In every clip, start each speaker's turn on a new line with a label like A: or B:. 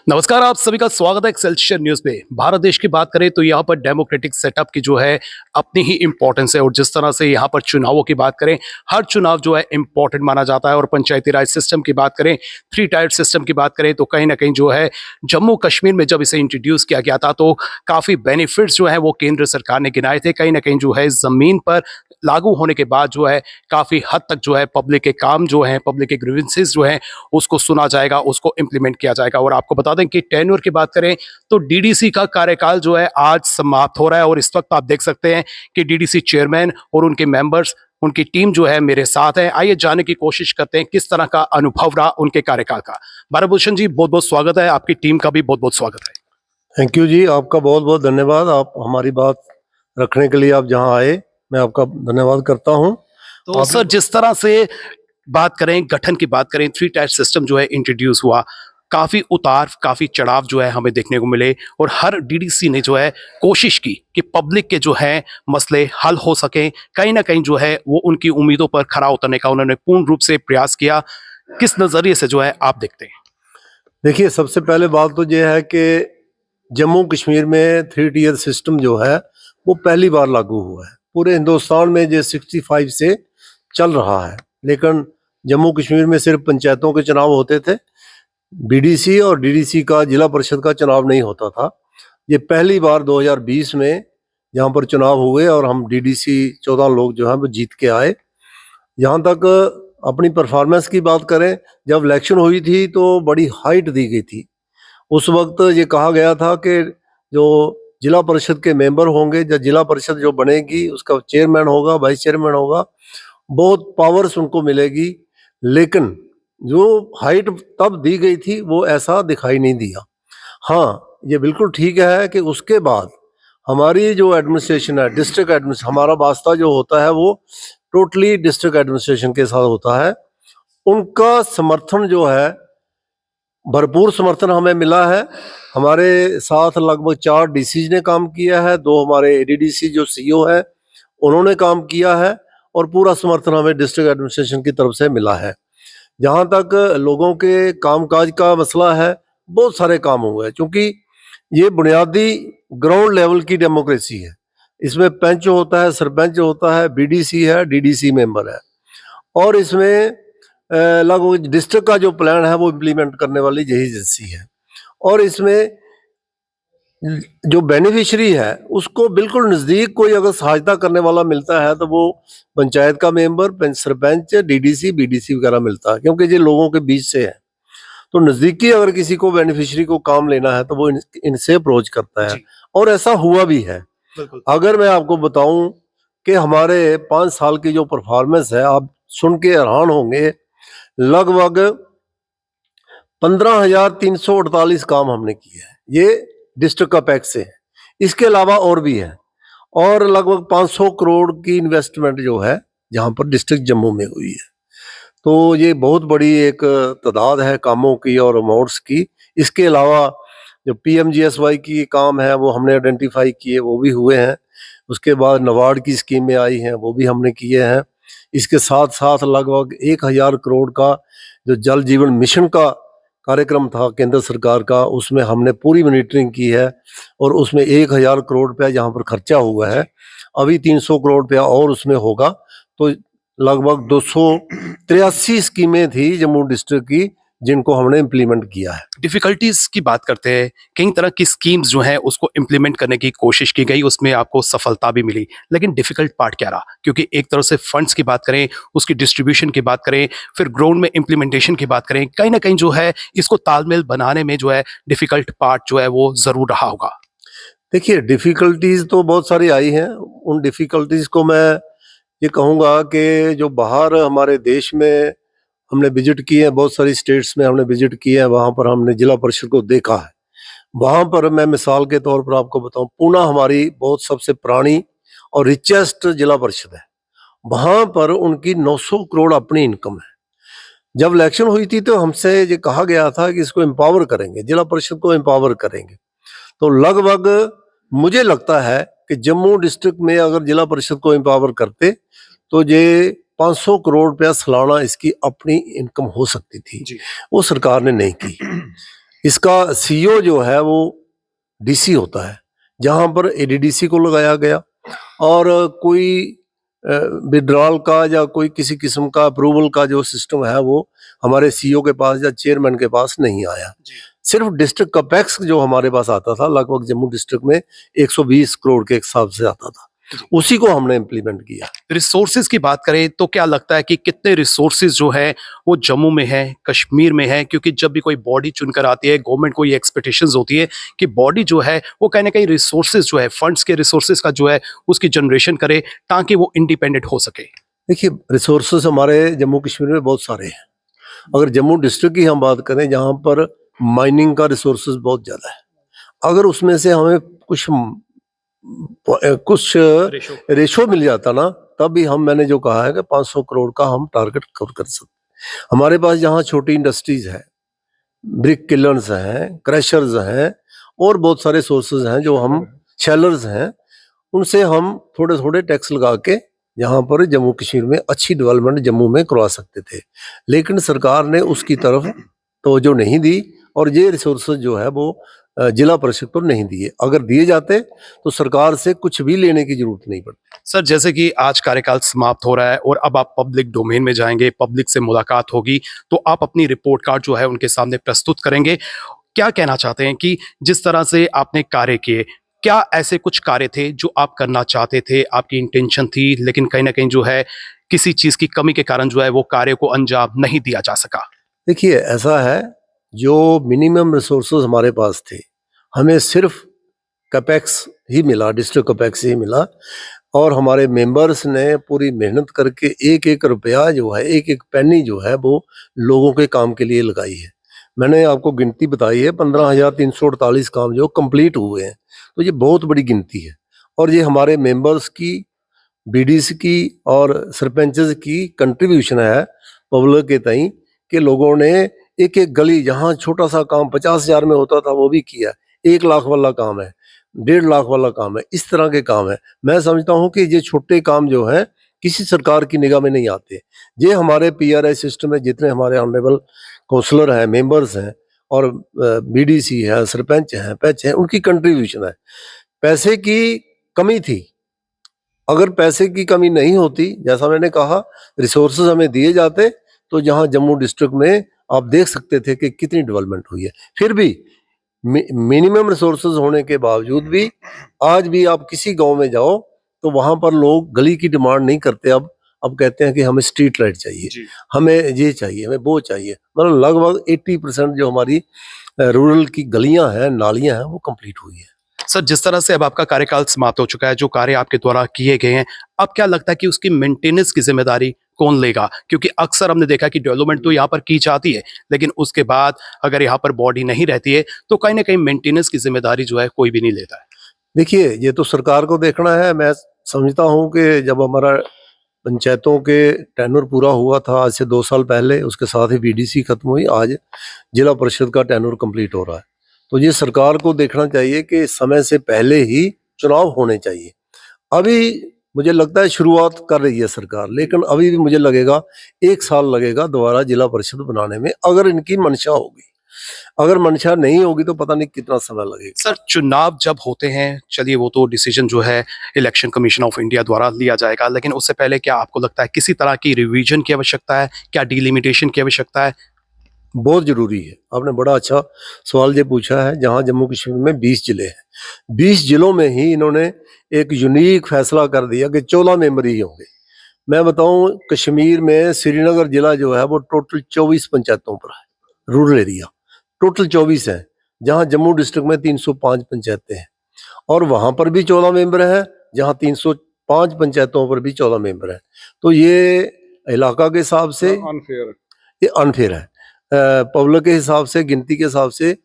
A: नमस्कार, आप सभी का स्वागत है एक्सेलसियर न्यूज पे। भारत देश की बात करें तो यहाँ पर डेमोक्रेटिक सेटअप की जो है अपनी ही इंपॉर्टेंस है, और जिस तरह से यहाँ पर चुनावों की बात करें, हर चुनाव जो है इंपॉर्टेंट माना जाता है। और पंचायती राज सिस्टम की बात करें, 3 टायर सिस्टम की बात करें, तो कहीं ना कहीं जो है जम्मू कश्मीर में जब इसे इंट्रोड्यूस किया गया था तो काफ़ी बेनिफिट्स जो है वो केंद्र सरकार ने गिनाए थे। कहीं ना कहीं जो है ज़मीन पर लागू होने के बाद जो है काफ़ी हद तक जो है पब्लिक के काम जो है, पब्लिक के ग्रीवेंसेस जो हैं उसको सुना जाएगा, उसको इम्प्लीमेंट किया जाएगा। और आपको बता दें कि टेन्योर की बात करें तो डीडीसी का कार्यकाल जो है आज समाप्त हो रहा है, और इस वक्त आप देख सकते हैं कि डीडीसी चेयरमैन और उनके मेंबर्स, उनकी टीम जो है मेरे साथ है। आइए जानने की कोशिश करते हैं किस तरह का अनुभव रहा उनके कार्यकाल का। भारत भूषण जी, बहुत बहुत स्वागत है, आपकी टीम का भी बहुत बहुत स्वागत है।
B: थैंक यू जी, आपका बहुत बहुत धन्यवाद। आप हमारी बात रखने के लिए आप जहां आए, मैं आपका धन्यवाद करता हूं।
A: तो सर, जिस तरह से बात करें, गठन की बात करें, 3 टायर सिस्टम जो है इंट्रोड्यूस हुआ, काफी उतार काफी चढ़ाव जो है हमें देखने को मिले, और हर डीडीसी ने जो है कोशिश की कि पब्लिक के जो है मसले हल हो सके। कहीं ना कहीं जो है वो उनकी उम्मीदों पर खरा उतरने का उन्होंने पूर्ण रूप से प्रयास किया। किस नजरिए से जो है आप देखते हैं?
B: देखिए, सबसे पहले बात तो यह है कि जम्मू कश्मीर में 3 टियर सिस्टम जो है वो पहली बार लागू हुआ है। पूरे हिंदुस्तान में जो 65 से चल रहा है, लेकिन जम्मू कश्मीर में सिर्फ पंचायतों के चुनाव होते थे। बीडीसी और डीडीसी का, जिला परिषद का चुनाव नहीं होता था। ये पहली बार 2020 में यहाँ पर चुनाव हुए और हम डीडीसी 14 लोग जो हैं वो जीत के आए। यहाँ तक अपनी परफॉर्मेंस की बात करें, जब इलेक्शन हुई थी तो बड़ी हाइट दी गई थी। उस वक्त ये कहा गया था कि जो जिला परिषद के मेंबर होंगे, या जिला परिषद जो बनेगी उसका चेयरमैन होगा, वाइस चेयरमैन होगा, बहुत पावर्स उनको मिलेगी। लेकिन जो हाइट तब दी गई थी वो ऐसा दिखाई नहीं दिया। हाँ, ये बिल्कुल ठीक है कि उसके बाद हमारी जो एडमिनिस्ट्रेशन है, डिस्ट्रिक्ट एडमिनिस्ट्रेशन, हमारा वास्ता जो होता है वो टोटली डिस्ट्रिक्ट एडमिनिस्ट्रेशन के साथ होता है। उनका समर्थन जो है, भरपूर समर्थन हमें मिला है। हमारे साथ लगभग 4 डीसीज ने काम किया है, 2 हमारे एडीडीसी जो सीईओ है उन्होंने काम किया है, और पूरा समर्थन हमें डिस्ट्रिक्ट एडमिनिस्ट्रेशन की तरफ से मिला है। जहाँ तक लोगों के कामकाज का मसला है, बहुत सारे काम हुए हैं, क्योंकि ये बुनियादी ग्राउंड लेवल की डेमोक्रेसी है। इसमें पंच होता है, सरपंच होता है, बीडीसी है, डीडीसी मेंबर है, और इसमें लगभग डिस्ट्रिक्ट का जो प्लान है वो इम्प्लीमेंट करने वाली यही एजेंसी है। और इसमें जो बेनिफिशियरी है उसको बिल्कुल नज़दीक कोई अगर सहायता करने वाला मिलता है तो वो पंचायत का मेंबर, सरपंच, डीडीसी, बीडीसी वगैरह मिलता है, क्योंकि ये लोगों के बीच से है। तो नज़दीकी अगर किसी को बेनिफिशियरी को काम लेना है तो वो इनसे अप्रोच करता है, और ऐसा हुआ भी है। अगर मैं आपको बताऊं कि हमारे 5 साल की जो परफॉर्मेंस है, आप सुन के हैरान होंगे। लगभग 15,348 काम हमने किए हैं, ये डिस्ट्रिक्ट का पैक्स से है। इसके अलावा और भी है, और लगभग 500 करोड़ की इन्वेस्टमेंट जो है जहाँ पर डिस्ट्रिक्ट जम्मू में हुई है। तो ये बहुत बड़ी एक तादाद है कामों की और अमाउंट्स की। इसके अलावा जो पीएमजीएसवाई की काम है वो हमने आइडेंटिफाई किए, वो भी हुए हैं। उसके बाद नाबार्ड की स्कीमें आई हैं, वो भी हमने किए हैं। इसके साथ साथ लगभग 1,000 करोड़ का जो जल जीवन मिशन का कार्यक्रम था केंद्र सरकार का, उसमें हमने पूरी मॉनिटरिंग की है, और उसमें 1,000 करोड़ रुपया यहाँ पर खर्चा हुआ है। अभी 300 करोड़ रुपया और उसमें होगा। तो लगभग 283 स्कीमें थी जम्मू डिस्ट्रिक्ट की जिनको हमने इम्प्लीमेंट किया है।
A: डिफिकल्टीज की बात करते हैं, कई तरह की स्कीम्स जो हैं उसको इम्प्लीमेंट करने की कोशिश की गई, उसमें आपको सफलता भी मिली, लेकिन डिफिकल्ट पार्ट क्या रहा? क्योंकि एक तरह से फंड्स की बात करें, उसकी डिस्ट्रीब्यूशन की बात करें, फिर ग्राउंड में इम्प्लीमेंटेशन की बात करें, कहीं ना कहीं जो है इसको तालमेल बनाने में जो है डिफिकल्ट पार्ट जो है वो जरूर रहा होगा।
B: देखिए, डिफिकल्टीज तो बहुत सारी आई हैं। उन डिफिकल्टीज को मैं ये कहूँगा कि जो बाहर हमारे देश में हमने विजिट किए हैं, बहुत सारी स्टेट्स में हमने विजिट किए हैं, वहाँ पर हमने जिला परिषद को देखा है। वहाँ पर मैं मिसाल के तौर पर आपको बताऊं, पूना हमारी बहुत सबसे पुरानी और रिचेस्ट जिला परिषद है। वहाँ पर उनकी 900 करोड़ अपनी इनकम है। जब इलेक्शन हुई थी तो हमसे ये कहा गया था कि इसको एम्पावर करेंगे, जिला परिषद को एम्पावर करेंगे। तो लगभग मुझे लगता है कि जम्मू डिस्ट्रिक्ट में अगर जिला परिषद को एम्पावर करते तो ये 500 करोड़ रुपया सालाना इसकी अपनी इनकम हो सकती थी। वो सरकार ने नहीं की। इसका सीईओ जो है वो डीसी होता है, जहां पर एडीडीसी को लगाया गया और कोई विड्रॉल का या कोई किसी किस्म का अप्रूवल का जो सिस्टम है वो हमारे सीईओ के पास या चेयरमैन के पास नहीं आया। सिर्फ डिस्ट्रिक्ट कैपेक्स जो हमारे पास आता था, लगभग जम्मू डिस्ट्रिक्ट में 120 करोड़ के हिसाब से आता था, उसी को हमने इम्प्लीमेंट किया।
A: रिसोर्सेज की बात करें तो क्या लगता है कि कितने रिसोर्सेज जो है वो जम्मू में है, कश्मीर में है? क्योंकि जब भी कोई बॉडी चुनकर आती है, गवर्नमेंट को ये एक्सपेक्टेशंस होती है कि बॉडी जो है वो कहीं ना कहीं रिसोर्सेज जो है, फंड्स के रिसोर्सेज का जो है उसकी जनरेशन करे ताकि वो इंडिपेंडेंट हो सके।
B: देखिए, रिसोर्सेज हमारे जम्मू कश्मीर में बहुत सारे हैं। अगर जम्मू डिस्ट्रिक्ट की हम बात करें, जहाँ पर माइनिंग का रिसोर्सेज बहुत ज़्यादा है, अगर उसमें से हमें कुछ रेशो मिल जाता ना, तब भी मैंने जो कहा है कि 500 करोड़ का हम टारगेट कवर कर सकते। हमारे पास जहाँ छोटी इंडस्ट्रीज है, ब्रिक किलर्स हैं, क्रशर्स हैं और बहुत सारे सोर्सेज हैं, जो हम शेलर्स हैं, उनसे हम थोड़े थोड़े टैक्स लगा के यहाँ पर जम्मू कश्मीर में अच्छी डेवलपमेंट जम्मू में करवा सकते थे। लेकिन सरकार ने उसकी तरफ तवज्जो नहीं दी और ये रिसोर्सेज जो है वो जिला परिषद पर नहीं दिए। अगर दिए जाते तो सरकार से कुछ भी लेने की जरूरत नहीं पड़ती।
A: सर, जैसे कि आज कार्यकाल समाप्त हो रहा है और अब आप पब्लिक डोमेन में जाएंगे, पब्लिक से मुलाकात होगी, तो आप अपनी रिपोर्ट कार्ड जो है उनके सामने प्रस्तुत करेंगे। क्या कहना चाहते हैं कि जिस तरह से आपने कार्य किए, क्या ऐसे कुछ कार्य थे जो आप करना चाहते थे, आपकी इंटेंशन थी, लेकिन कहीं ना कहीं जो है किसी चीज की कमी के कारण जो है वो कार्य को अंजाम नहीं दिया जा सका?
B: देखिए, ऐसा है, जो मिनिमम रिसोर्सेज हमारे पास थे, हमें सिर्फ कैपेक्स ही मिला, डिस्ट्रिक्ट कैपेक्स ही मिला और हमारे मेंबर्स ने पूरी मेहनत करके एक एक रुपया जो है, एक एक पेनी जो है वो लोगों के काम के लिए लगाई है। मैंने आपको गिनती बताई है, 15,348 काम जो कंप्लीट हुए हैं, तो ये बहुत बड़ी गिनती है। और ये हमारे मेंबर्स की, बीडीसी की और सरपंचेस की कंट्रीब्यूशन है पब्लिक के तई, कि लोगों ने एक एक गली, जहाँ छोटा सा काम 50,000 में होता था वो भी किया। 1 लाख वाला काम है, 1.5 लाख वाला काम है, इस तरह के काम है। मैं समझता हूँ कि ये छोटे काम जो है किसी सरकार की निगाह में नहीं आते। ये हमारे पीआरआई सिस्टम में जितने हमारे ऑनरेबल काउंसलर हैं, मेंबर्स हैं और बीडीसी है, सरपंच हैं, पैच हैं, उनकी कंट्रीब्यूशन है। पैसे की कमी थी, अगर पैसे की कमी नहीं होती, जैसा मैंने कहा, रिसोर्सेज हमें दिए जाते, तो जहां जम्मू डिस्ट्रिक्ट में आप देख सकते थे कि कितनी डेवलपमेंट हुई है। फिर भी मिनिमम रिसोर्सेज होने के बावजूद भी आज भी आप किसी गांव में जाओ तो वहां पर लोग गली की डिमांड नहीं करते। अब कहते हैं कि हमें स्ट्रीट लाइट चाहिए, हमें ये चाहिए, हमें वो चाहिए। मतलब लगभग 80% जो हमारी रूरल की गलियां हैं, नालियां हैं, वो कंप्लीट हुई है।
A: सर, जिस तरह से अब आपका कार्यकाल समाप्त हो चुका है, जो कार्य आपके द्वारा किए गए हैं, अब क्या लगता है कि उसकी मेंटेनेंस की जिम्मेदारी कौन लेगा? क्योंकि अक्सर हमने देखा कि डेवलपमेंट तो यहाँ पर की जाती है, लेकिन उसके बाद अगर यहाँ पर बॉडी नहीं रहती है तो कहीं ना कहीं मेंटेनेंस की जिम्मेदारी जो है कोई भी नहीं लेता है।
B: देखिए, ये तो सरकार को देखना है। मैं समझता हूँ कि जब हमारा पंचायतों के टेन्योर पूरा हुआ था आज से 2 साल पहले, उसके साथ ही बीडीसी खत्म हुई, आज जिला परिषद का टेन्योर कंप्लीट हो रहा है, तो ये सरकार को देखना चाहिए कि समय से पहले ही चुनाव होने चाहिए। अभी मुझे लगता है शुरुआत कर रही है सरकार, लेकिन अभी भी मुझे लगेगा 1 साल लगेगा दोबारा जिला परिषद बनाने में, अगर इनकी मंशा होगी। अगर मंशा नहीं होगी तो पता नहीं कितना समय लगेगा।
A: सर, चुनाव जब होते हैं, चलिए वो तो डिसीजन जो है इलेक्शन कमीशन ऑफ इंडिया द्वारा लिया जाएगा, लेकिन उससे पहले क्या आपको लगता है किसी तरह की रिवीजन की आवश्यकता है? क्या डिलिमिटेशन की आवश्यकता है?
B: बहुत जरूरी है। आपने बड़ा अच्छा सवाल ये पूछा है। जहां जम्मू कश्मीर में 20 जिले हैं, 20 जिलों में ही इन्होंने एक यूनिक फैसला कर दिया कि 14 मेंबर ही होंगे। मैं बताऊं, कश्मीर में श्रीनगर जिला जो है वो टोटल 24 पंचायतों पर है, रूरल एरिया टोटल 24 है, जहां जम्मू डिस्ट्रिक्ट में 305 पंचायतें हैं और वहां पर भी 14 मेंबर हैं, जहां 305 पंचायतों पर भी 14 मेंबर हैं। तो ये इलाका के हिसाब से ये अनफेयर है। पब्लिक के हिसाब से, गिनती के हिसाब से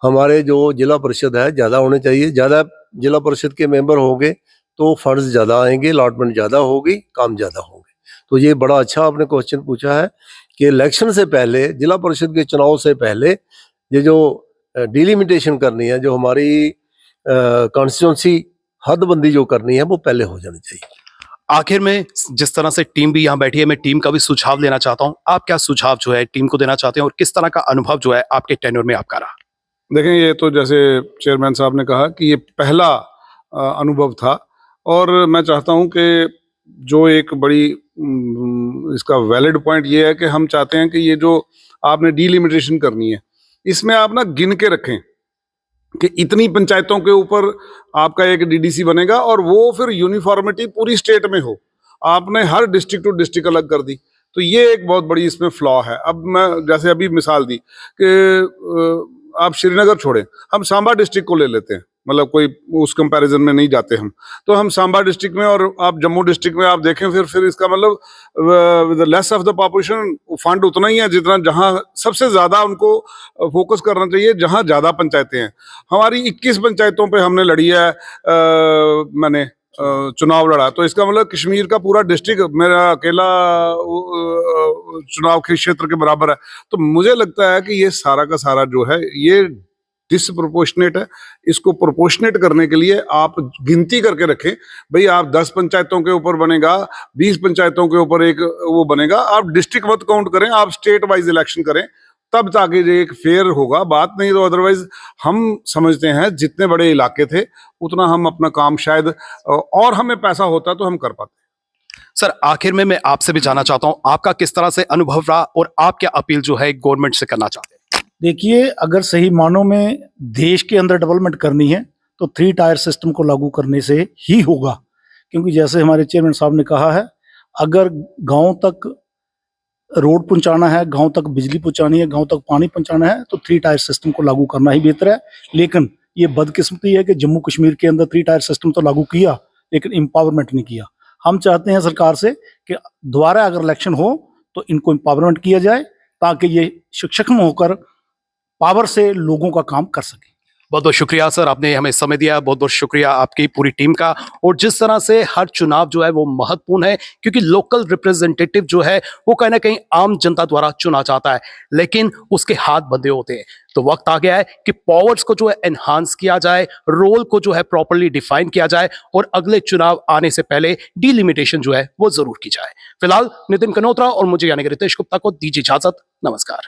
B: हमारे जो जिला परिषद है ज़्यादा होने चाहिए। ज़्यादा जिला परिषद के मेंबर होंगे तो फंड्स ज़्यादा आएंगे, अलॉटमेंट ज़्यादा होगी, काम ज़्यादा होंगे। तो ये बड़ा अच्छा आपने क्वेश्चन पूछा है कि इलेक्शन से पहले, जिला परिषद के चुनाव से पहले, ये जो डिलिमिटेशन करनी है, जो हमारी कॉन्स्टिट्यूंसी हदबंदी जो करनी है, वो पहले हो जानी चाहिए।
A: आखिर में जिस तरह से टीम भी यहाँ बैठी है, मैं टीम का भी सुझाव लेना चाहता हूँ। आप क्या सुझाव जो है टीम को देना चाहते हैं और किस तरह का अनुभव जो है आपके टेन्योर में आपका रहा?
C: देखें, ये तो जैसे चेयरमैन साहब ने कहा कि ये पहला अनुभव था, और मैं चाहता हूं कि जो एक बड़ी इसका वैलिड पॉइंट ये है कि हम चाहते हैं कि ये जो आपने डीलिमिटेशन करनी है, इसमें आप ना गिन के रखें कि इतनी पंचायतों के ऊपर आपका एक डीडीसी बनेगा, और वो फिर यूनिफॉर्मिटी पूरी स्टेट में हो। आपने हर डिस्ट्रिक्ट टू डिस्ट्रिक्ट अलग कर दी, तो ये एक बहुत बड़ी इसमें फ्लॉ है। अब मैं जैसे अभी मिसाल दी कि आप श्रीनगर छोड़ें, हम सांबा डिस्ट्रिक्ट को ले लेते हैं, मतलब कोई उस कंपैरिजन में नहीं जाते हम, तो हम सांबा डिस्ट्रिक्ट में और आप जम्मू डिस्ट्रिक्ट में आप देखें, फिर इसका मतलब less of the population fund उतना ही है जितना जहां सबसे ज्यादा उनको फोकस करना चाहिए, जहां ज्यादा पंचायतें हैं। हमारी 21 पंचायतों पे हमने लड़ी है, मैंने चुनाव लड़ा, तो इसका मतलब कश्मीर का पूरा डिस्ट्रिक्ट मेरा अकेला चुनाव के क्षेत्र के बराबर है। तो मुझे लगता है कि ये सारा का सारा जो है ये डिसप्रोपोर्शनेट है। इसको प्रोपोर्शनेट करने के लिए आप गिनती करके रखें, भाई आप 10 पंचायतों के ऊपर बनेगा, 20 पंचायतों के ऊपर एक वो बनेगा, आप डिस्ट्रिक्ट मत काउंट करें, आप स्टेट वाइज इलेक्शन करें, तब ताकि ये एक फेयर होगा बात। नहीं तो अदरवाइज हम समझते हैं जितने बड़े इलाके थे उतना हम अपना काम शायद और हमें पैसा होता तो हम कर पाते।
A: सर, आखिर में मैं आपसे भी जानना चाहता हूं, आपका किस तरह से अनुभव रहा और आप क्या अपील जो है गवर्नमेंट से करना चाहते हैं?
D: देखिए, अगर सही मानों में देश के अंदर डेवलपमेंट करनी है तो 3 टायर सिस्टम को लागू करने से ही होगा, क्योंकि जैसे हमारे चेयरमैन साहब ने कहा है, अगर गांव तक रोड पहुंचाना है, गांव तक बिजली पहुंचानी है, गांव तक पानी पहुंचाना है, तो 3 टायर सिस्टम को लागू करना ही बेहतर है। लेकिन ये बदकिस्मती है कि जम्मू कश्मीर के अंदर 3 टायर सिस्टम तो लागू किया, लेकिन एम्पावरमेंट नहीं किया। हम चाहते हैं सरकार से कि दोबारा अगर इलेक्शन हो तो इनको एम्पावरमेंट किया जाए, ताकि ये सक्षम होकर पावर से लोगों का काम कर सके।
A: बहुत बहुत शुक्रिया सर, आपने हमें समय दिया। बहुत बहुत शुक्रिया आपकी पूरी टीम का। और जिस तरह से हर चुनाव जो है वो महत्वपूर्ण है, क्योंकि लोकल रिप्रेजेंटेटिव जो है वो कहीं ना कहीं आम जनता द्वारा चुना जाता है, लेकिन उसके हाथ बंधे होते हैं। तो वक्त आ गया है कि पावर्स को जो है एनहांस किया जाए, रोल को जो है प्रॉपर्ली डिफाइन किया जाए, और अगले चुनाव आने से पहले डिलिमिटेशन जो है वो जरूर की जाए। फिलहाल नितिन कनोत्रा और मुझे यानी कि रितेश गुप्ता को दीजिए इजाजत। नमस्कार।